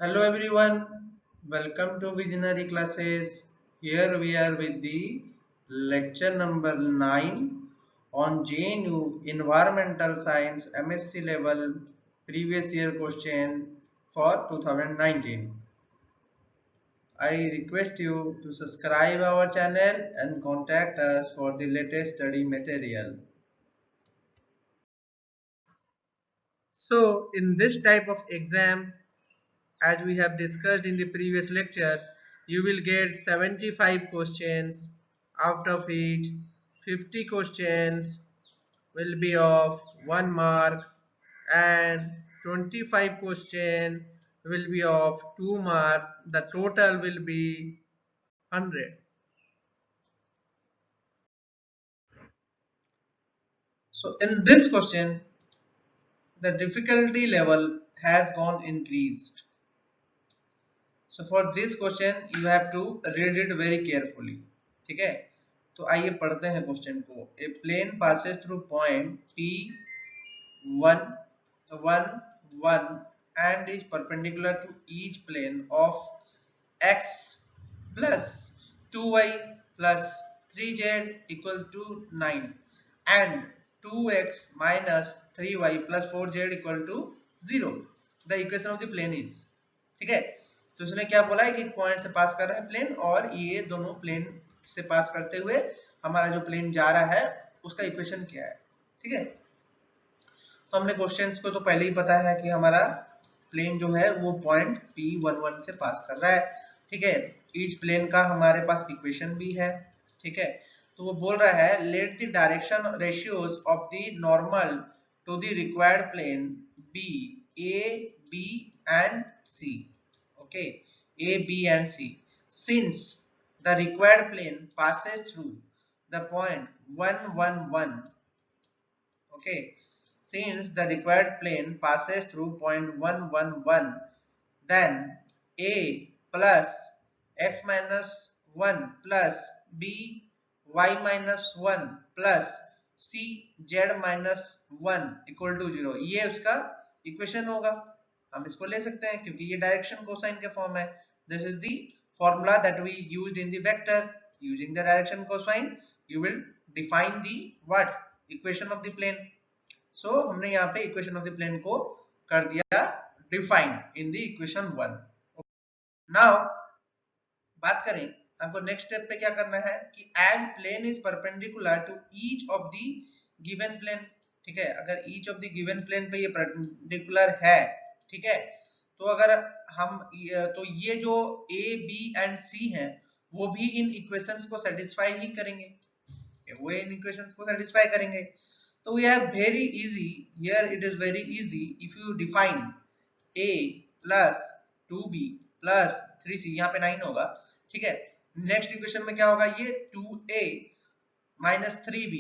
Hello everyone, welcome to Visionary Classes. Here we are with the lecture number 9 on JNU Environmental Science MSc level previous year question for 2019. I request you to subscribe our channel and contact us for the latest study material. So in this type of exam, as we have discussed in the previous lecture, you will get 75 questions, out of which 50 questions will be of 1 mark and 25 questions will be of 2 mark. The total will be 100. So in this question, the difficulty level has gone increased. So for this question you have to read it very carefully. ठीक है, तो आइए पढ़ते हैं question को. ए plane passes through point P1 1 and is perpendicular to each plane of x plus 2y plus 3z equal to 9 and 2x minus 3y plus 4z equal to 0. The equation of the plane is. ठीक है, तो उसने क्या बोला है कि point से पास कर रहा है प्लेन और ये दोनों प्लेन से पास करते हुए हमारा जो प्लेन जा रहा है उसका इक्वेशन क्या है. ठीक है, तो हमने क्वेश्चंस को तो पहले ही पता है कि हमारा प्लेन जो है वो पॉइंट P11 से पास कर रहा है. ठीक है, ईच प्लेन का हमारे पास इक्वेशन भी है. ठीक है, तो वो बोल रहा है let the direction ratios of the normal to the required plane be A B and C. Okay, A, B and C. Since the required plane passes through the point 1 1 1. Okay, since the required plane passes through point 1 1 1, then A plus x minus 1 plus B y minus 1 plus C z minus 1 equal to 0. ये उसका equation होगा. हम इसको ले सकते हैं क्योंकि ये डायरेक्शन कोसाइन के फॉर्म है. This is the formula that we used in the vector. Using the direction cosine you will define the what equation of the plane. So हमने यहाँ पे इक्वेशन ऑफ द प्लेन को कर दिया define in the equation 1. Now बात करें हमको next step पे क्या करना है कि as plane is perpendicular to each of the given plane. ठीक है, अगर each of the given plane पे ये परपेंडिकुलर है, ठीक है, तो अगर हम तो ये जो ए बी एंड सी हैं वो भी इन इक्वेशंस को सेटिस्फाई ही करेंगे. वो इन इक्वेशंस को सेटिस्फाई करेंगे. तो we have very easy here. It is very easy if you define a plus 2b plus 3c. यहाँ पे 9 होगा. ठीक है, नेक्स्ट इक्वेशन में क्या होगा, ये 2a minus 3b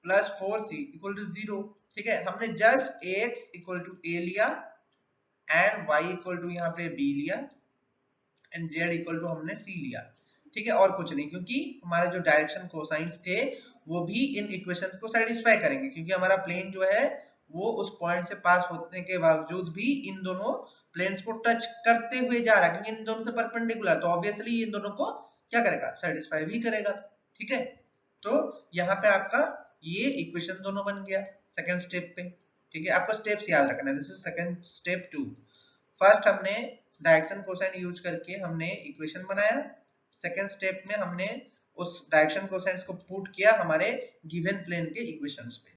plus 4c equal to 0. ठीक है, हमने just ax equal to a लिया एंड y इक्वल टू यहाँ पे b लिया एंड z इक्वल टू हमने c लिया. ठीक है, और कुछ नहीं, क्योंकि हमारे जो डायरेक्शन कोसाइंस थे वो भी इन इक्वेशंस को सेटिस्फाई करेंगे क्योंकि हमारा प्लेन जो है वो उस पॉइंट से पास होने के बावजूद भी इन दोनों प्लेन्स को टच करते हुए जा रहा है क्योंकि इन दोनों से परपेंडिकुलर, तो ऑब्वियसली इन दोनों को क्या करेगा, सेटिस्फाई भी करेगा. ठीक है, तो यहाँ पे आपका ये इक्वेशन दोनों बन गया सेकंड स्टेप पे. ठीक है, आपको स्टेप्स याद रखना है. This is second step 2. First हमने डायरेक्शन कोसाइन यूज करके हमने इक्वेशन बनाया. सेकंड स्टेप में हमने उस डायरेक्शन कोसाइंस को पुट किया हमारे गिवन प्लेन के इक्वेशंस पे.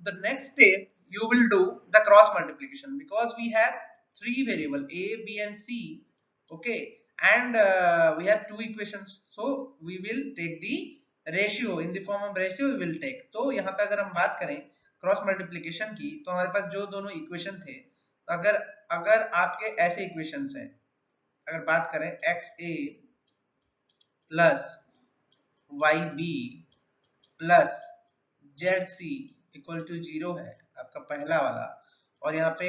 The next step you will do the cross multiplication because we have three variable a b and c. Okay, and we have two equations, so we will take the ratio. In the form of ratio we will take. तो यहाँ पे अगर हम बात करें cross multiplication की तो हमारे पास जो दोनों इक्वेशन थे, अगर अगर आपके ऐसे इक्वेशंस हैं, अगर बात करें xa plus Y B plus Z C equal to 0 है आपका पहला वाला, और यहाँ पे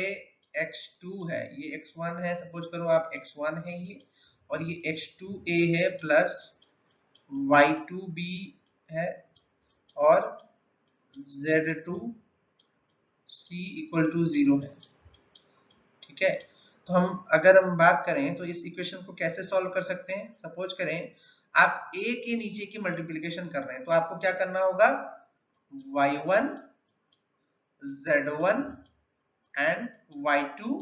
x2 है, ये x1 है, सपोज करो आप x1 है ये, और ये x2a है प्लस y2b है और z2c इक्वल टू 0 है. ठीक है, तो अगर हम बात करें तो इस इक्वेशन को कैसे सॉल्व कर सकते हैं। सपोज करें आप a के नीचे की मल्टीप्लिकेशन कर रहे हैं, तो आपको क्या करना होगा, y1 z1 and y2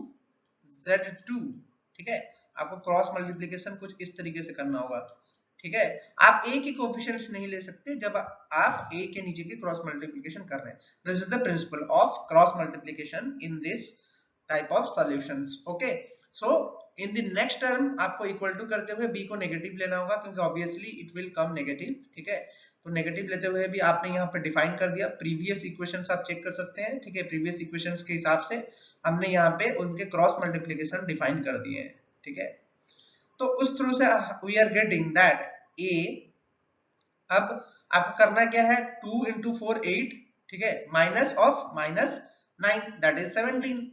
z2, ठीक है। आपको क्रॉस मल्टीप्लिकेशन कुछ इस तरीके से करना होगा, ठीक है। आप a के कोएफिशिएंट्स नहीं ले सकते जब आप a के नीचे की क्रॉस मल्टीप्लिकेशन कर रहे हैं। This is the principle of cross multiplication in this type of solutions, okay. So in the next term आपको इक्वल टू करते हुए b को नेगेटिव लेना होगा, क्योंकि obviously it will come negative, ठीक है। तो नेगेटिव लेते हुए भी आपने यहाँ पे डिफाइन कर दिया। प्रीवियस इक्वेशंस आप चेक कर सकते हैं, ठीक है। प्रीवियस इक्वेशंस के हिसाब से हमने यहाँ पे उनके क्रॉस मल्टीप्लिकेशन डिफाइन कर दिए हैं, ठीक है। तो उस थ्रू से we are getting that a, अब आपको करना क्या है, 2 into 4 8, ठीक है, minus of minus 9 that is 17,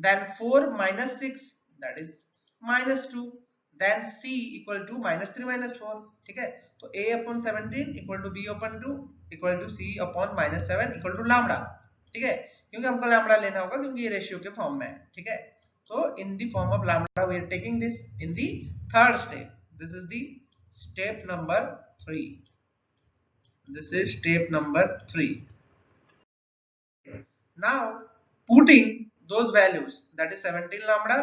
then 4 minus 6 that is minus 2, then c equal to minus 3 minus 4, ठीक है। तो a upon 17 equal to b upon 2 equal to c upon minus 7 equal to lambda, ठीक है, क्योंकि हमको lambda लेना होगा क्योंकि ये रेशियो के फॉर्म में है, ठीक है। So in the form of lambda we are taking this in the third step. This is the step number 3. This is step number 3. Now putting those values, that is 17 lambda,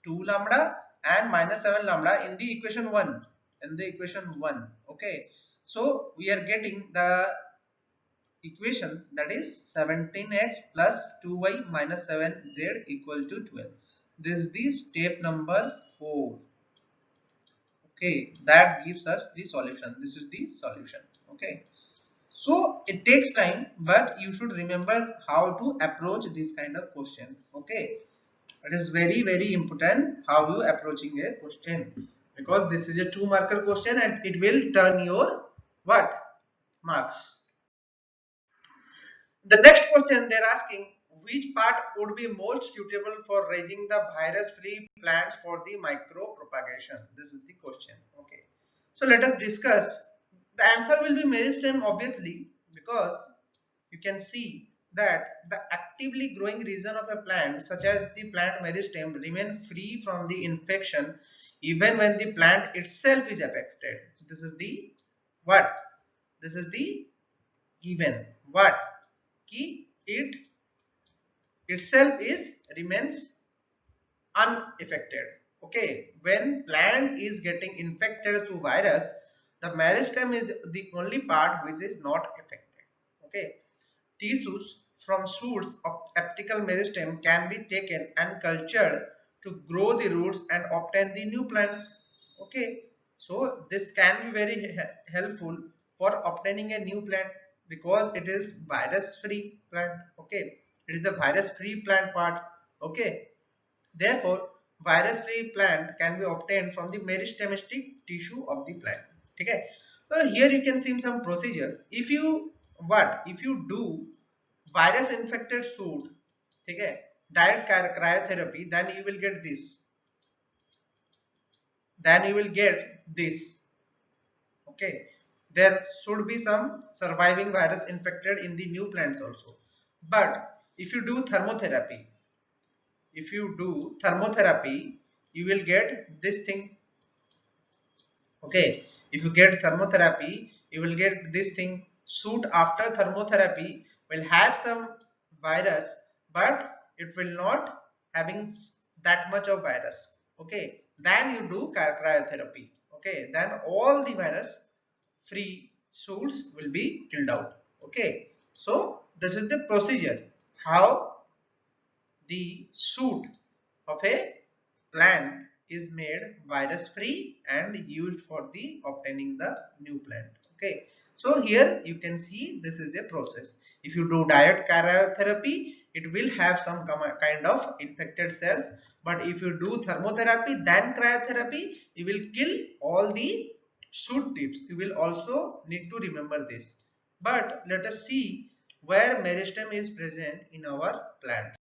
2 lambda and minus 7 lambda in the equation 1, okay. So we are getting the equation that is 17x plus 2y minus 7z equal to 12. This is the step number 4, okay. That gives us the solution. This is the solution, okay. So it takes time, but you should remember how to approach this kind of question, okay. It is very important how you approaching a question, because this is a 2-marker question and it will turn your what marks. The next question they're asking, which part would be most suitable for raising the virus-free plants for the micro propagation? This is the question. Okay. So let us discuss. The answer will be meristem, obviously, because you can see that the actively growing region of a plant, such as the plant meristem, remain free from the infection even when the plant itself is affected. This is the what? This is the given. What? Ki it itself is remains unaffected. Okay, when plant is getting infected through virus, the meristem is the only part which is not affected. Okay, tissues from shoots of apical meristem can be taken and cultured to grow the roots and obtain the new plants. Okay, so this can be very helpful for obtaining a new plant, because it is virus free plant, okay. It is the virus free plant part, okay. Therefore virus free plant can be obtained from the meristemstic tissue of the plant, okay. So here you can see some procedure. If you do virus infected shoot, okay, direct cryotherapy, then you will get this, okay. There should be some surviving virus infected in the new plants also. But if you do thermotherapy, you will get this thing, okay. If you get thermotherapy, you will get this thing. Shoot after thermotherapy will have some virus, but it will not having that much of virus, okay. Then you do cryotherapy, okay. Then all the virus free shoots will be killed out, okay. So this is the procedure how the shoot of a plant is made virus free and used for the obtaining the new plant, okay. So here you can see this is a process. If you do direct cryotherapy, it will have some kind of infected cells, but if you do thermotherapy then cryotherapy, you will kill all the shoot tips. You will also need to remember this. But let us see where meristem is present in our plant.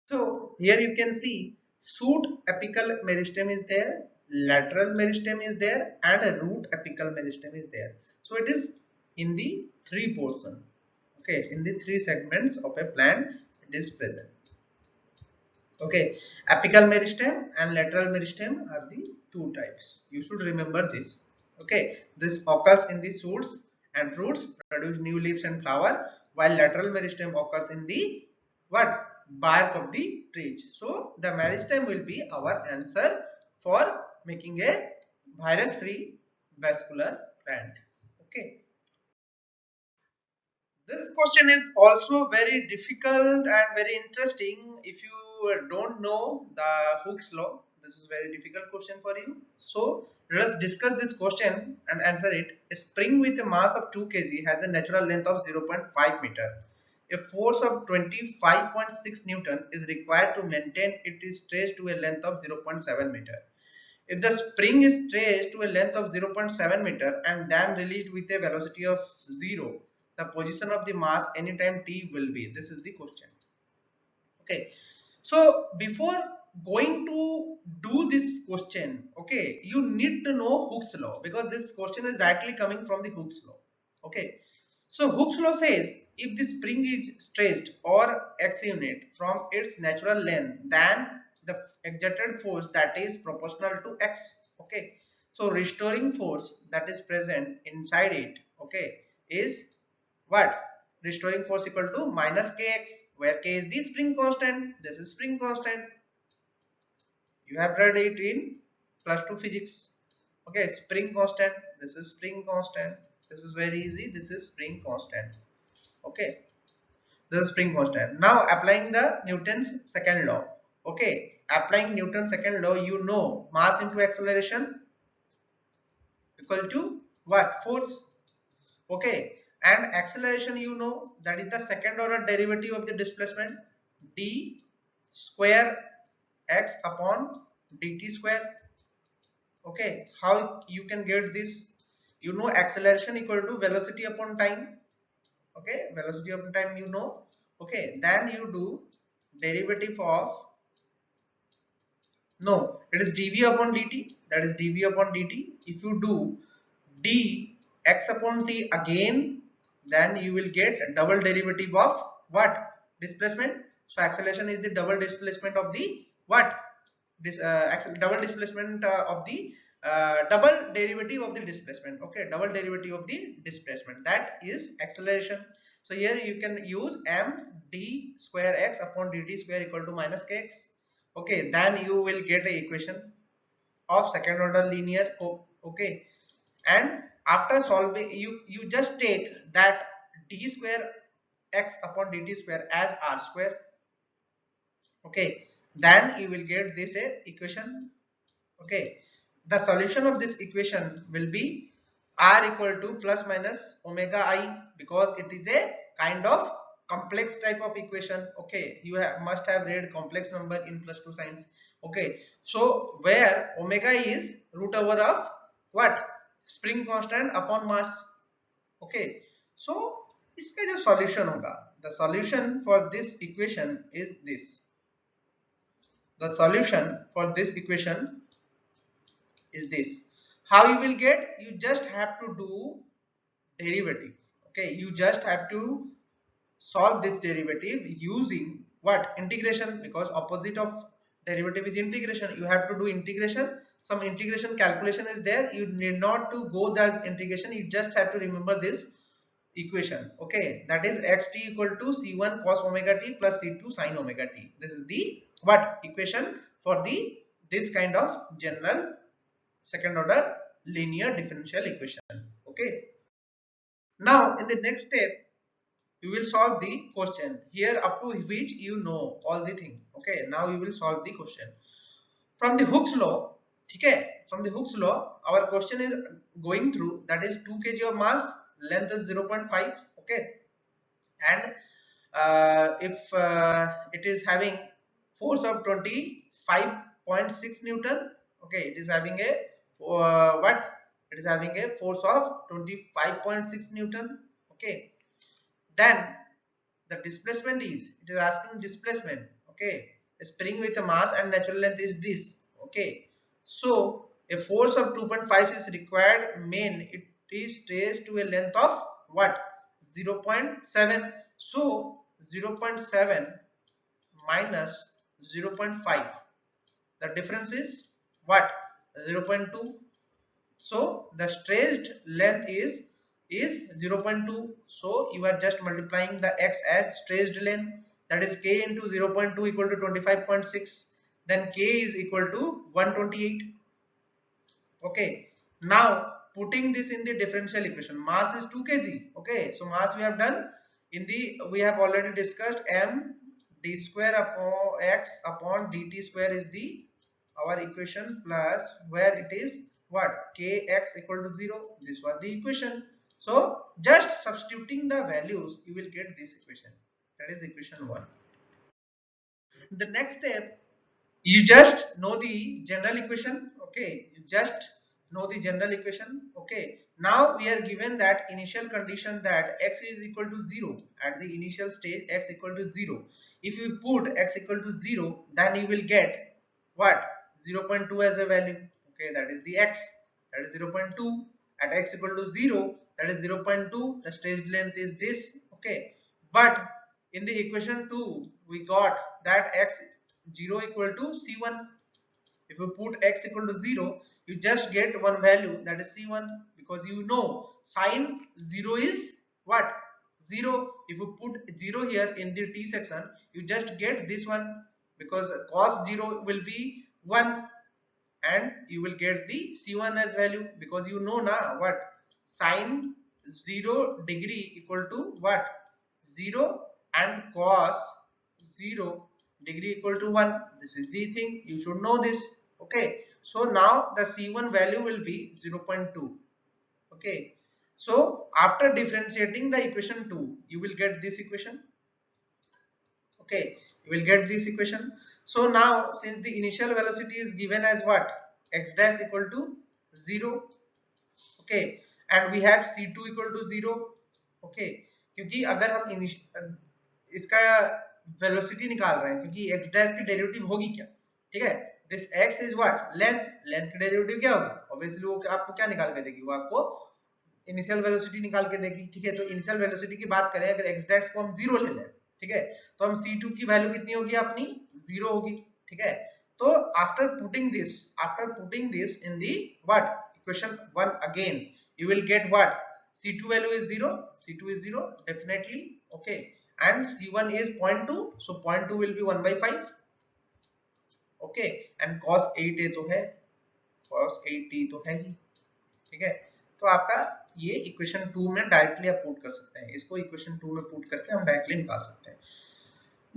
So here you can see shoot apical meristem is there, lateral meristem is there, and a root apical meristem is there. So it is in the 3 portion. Okay, in the 3 segments of a plant it is present. Okay, apical meristem and lateral meristem are the two types. You should remember this. Okay, this occurs in the shoots and roots, produce new leaves and flower, while lateral meristem occurs in the what? Bark of the trees. So the meristem will be our answer for making a virus-free vascular plant. Okay. This question is also very difficult and very interesting. If you don't know the Hooke's law, this is very difficult question for you. So let us discuss this question and answer it. A spring with a mass of 2 kg has a natural length of 0.5 meter. A force of 25.6 Newton is required to maintain it is stretched to a length of 0.7 meter. If the spring is stretched to a length of 0.7 meter and then released with a velocity of 0, the position of the mass anytime t will be. This is the question. Okay. So before going to do this question, okay, you need to know Hooke's law because this question is directly coming from the Hooke's law. Okay. So Hooke's law says if the spring is stretched or x unit from its natural length, then the exerted force that is proportional to x. Okay. So restoring force that is present inside it, okay, is what? Restoring force equal to minus kx, where k is the spring constant. This is spring constant. You have read it in plus 2 physics. Okay, spring constant. This is spring constant. This is very easy. This is spring constant. Okay, this is spring constant. Now applying the Newton's second law. Okay, applying Newton's second law, you know mass into acceleration equal to what? Force. Okay, and acceleration, you know, that is the second order derivative of the displacement, d square x upon dt square. Okay, how you can get this? You know acceleration equal to velocity upon time. Okay, velocity upon time, you know. Okay, then you do derivative of, no, it is dv upon dt, that is dv upon dt. If you do d x upon t again, then you will get double derivative of what? Displacement. So acceleration is the double displacement of the what? This double displacement of the double derivative of the displacement. Okay, double derivative of the displacement, that is acceleration. So here you can use m d square x upon dt square equal to minus kx. Okay, then you will get a equation of second order linear. Okay, and after solving, you just take that d square x upon dt square as r square. Okay, then you will get this equation. Okay, the solution of this equation will be r equal to plus minus omega I, because it is a kind of complex type of equation. Okay, you must have read complex number in plus 2 science. Okay, so where omega is root over of what? Spring constant upon mass. Okay, so इसका जो solution होगा, the solution for this equation is this. The solution for this equation is this. How you will get? You just have to do derivative. Okay, you just have to solve this derivative using what? Integration, because opposite of derivative is integration. You have to do integration. Some integration calculation is there. You need not to go that integration. You just have to remember this equation. Okay, that is xt equal to c1 cos omega t plus c2 sin omega t. This is the what? Equation for the this kind of general second order linear differential equation. Okay, now in the next step you will solve the question here up to which you know all the thing. Okay, now you will solve the question from the Hooke's law. Okay, from the Hooke's law our question is going through, that is 2 kg of mass, length is 0.5. okay, and if it is having force of 25.6 Newton. Okay, it is having a what? It is having a force of 25.6 Newton. Okay, then the displacement is, it is asking displacement. Okay, a spring with a mass and natural length is this. Okay, so a force of 2.5 is required, main it is traced to a length of what? 0.7. so 0.7 minus 0.5. The difference is what? 0.2. So the stretched length is 0.2. So you are just multiplying the x as stretched length, that is k into 0.2 equal to 25.6. Then k is equal to 128. Okay, now putting this in the differential equation, mass is 2 kg. Okay, so mass we have done in the, we have already discussed, m d square upon x upon dt square is the our equation, plus where it is what, kx equal to 0. This was the equation. So just substituting the values you will get this equation, that is equation 1. The next step, you just know the general equation. Okay, you just know the general equation. Okay, now we are given that initial condition that x is equal to 0 at the initial stage, x equal to 0. If you put x equal to 0, then you will get what, 0.2 as a value. Okay, that is the x, that is 0.2 at x equal to 0, that is 0.2. The stage length is this. Okay, but in the equation 2 we got that x 0 equal to c1. If you put x equal to 0, you just get one value, that is c1, because you know sine 0 is what, 0. If you put 0 here in the t section, you just get this one, because cos 0 will be 1, and you will get the c1 as value, because you know now what, sine 0 degree equal to what, 0, and cos 0 degree equal to 1. This is the thing, you should know this. Okay, so now the c1 value will be 0.2. Okay, so after differentiating the equation 2, you will get this equation. Okay, you will get this equation. So now since the initial velocity is given as what, x dash equal to 0. Okay, and we have c2 equal to 0. Okay, क्योंकि अगर हम इसका velocity निकाल रहे हैं, क्योंकि x dash की derivative होगी क्या, ठीक है, this x is what, length, length की डेरिवेटिव क्या होगी, ऑब्वियसली वो आपको क्या निकाल के देगी, वो आपको इनिशियल वेलोसिटी निकाल के देगी. ठीक है, तो इनिशियल वेलोसिटी की बात करें, अगर x डैश को हम 0 ले लें, ठीक है, तो हम c2 की वैल्यू कितनी होगी अपनी, 0 होगी. ठीक है, तो after putting this in the what, equation 1 again, you will get what, c2 value is 0, c2 is 0 definitely. Okay, and c1 is 0.2, so 0.2 will be 1 by 5. Okay, and cos 8a तो है, cos 8t तो है ही. ठीक है, तो आपका ये equation 2 में डायरेक्टली आप पुट कर सकते हैं, इसको इक्वेशन 2 में पुट करके हम डायरेक्टली निकाल सकते हैं.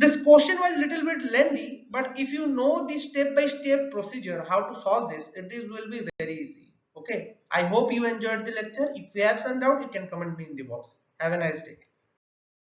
This question was little bit lengthy, but if you know the step by step procedure how to solve this, it is will be very easy. Okay, I hope you enjoyed the lecture. If you have some doubt, you can comment me in the box. Have a nice day.